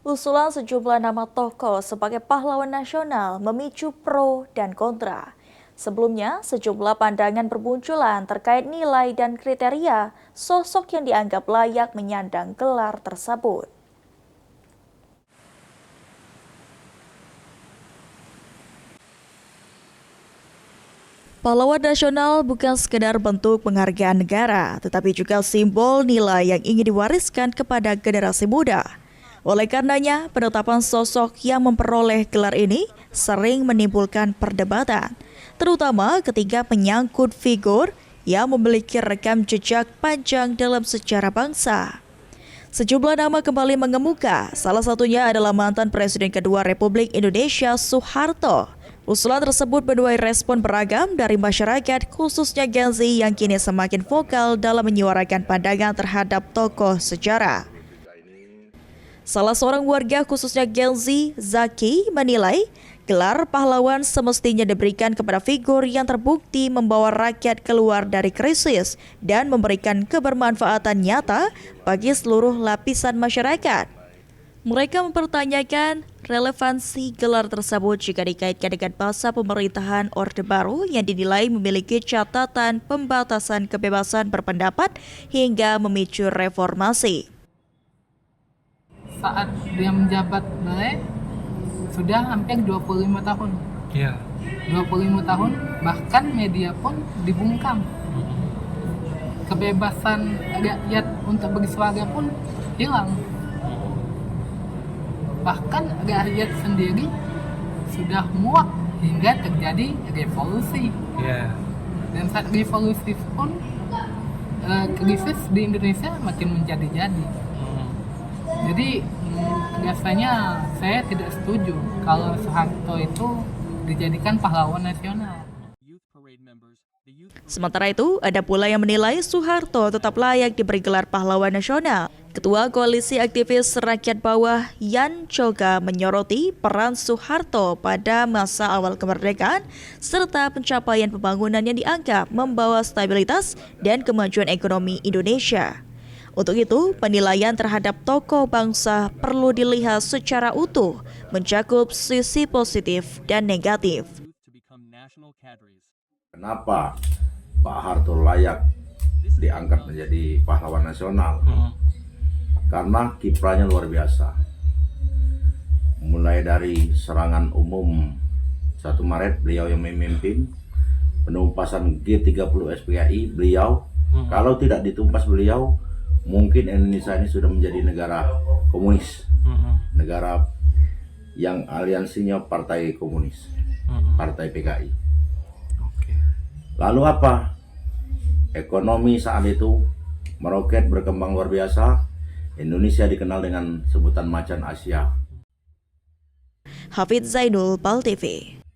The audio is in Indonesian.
Usulan sejumlah nama tokoh sebagai pahlawan nasional memicu pro dan kontra. Sebelumnya, sejumlah pandangan bermunculan terkait nilai dan kriteria sosok yang dianggap layak menyandang gelar tersebut. Pahlawan nasional bukan sekedar bentuk penghargaan negara, tetapi juga simbol nilai yang ingin diwariskan kepada generasi muda. Oleh karenanya, penetapan sosok yang memperoleh gelar ini sering menimbulkan perdebatan, terutama ketika menyangkut figur yang memiliki rekam jejak panjang dalam sejarah bangsa. Sejumlah nama kembali mengemuka, salah satunya adalah mantan Presiden kedua Republik Indonesia Soeharto. Usulan tersebut menuai respon beragam dari masyarakat, khususnya Gen Z yang kini semakin vokal dalam menyuarakan pandangan terhadap tokoh sejarah. Salah seorang warga khususnya Gen Z, Zaki, menilai gelar pahlawan semestinya diberikan kepada figur yang terbukti membawa rakyat keluar dari krisis dan memberikan kebermanfaatan nyata bagi seluruh lapisan masyarakat. Mereka mempertanyakan relevansi gelar tersebut jika dikaitkan dengan masa pemerintahan Orde Baru yang dinilai memiliki catatan pembatasan kebebasan berpendapat hingga memicu reformasi. Saat dia menjabat sudah hampir 25 tahun. Iya. 25 tahun, bahkan media pun dibungkam. Kebebasan rakyat untuk bersuara pun hilang. Bahkan rakyat sendiri sudah muak hingga terjadi revolusi. Iya. Dan saat revolusi pun krisis di Indonesia makin menjadi-jadi. Jadi biasanya saya tidak setuju kalau Soeharto itu dijadikan pahlawan nasional. Sementara itu, ada pula yang menilai Soeharto tetap layak diberi gelar pahlawan nasional. Ketua Koalisi Aktivis Rakyat Bawah Yan Choga menyoroti peran Soeharto pada masa awal kemerdekaan serta pencapaian pembangunan yang dianggap membawa stabilitas dan kemajuan ekonomi Indonesia. Untuk itu, penilaian terhadap tokoh bangsa perlu dilihat secara utuh, mencakup sisi positif dan negatif. Kenapa Pak Harto layak diangkat menjadi pahlawan nasional? Karena kiprahnya luar biasa. Mulai dari serangan umum 1 Maret beliau yang memimpin, penumpasan G30 SPKI beliau, kalau tidak ditumpas beliau, mungkin Indonesia ini sudah menjadi negara komunis, negara yang aliansinya partai komunis, partai PKI. Lalu apa? Ekonomi saat itu meroket, berkembang luar biasa. Indonesia dikenal dengan sebutan macan Asia. Hafidz Zainul, PAL TV.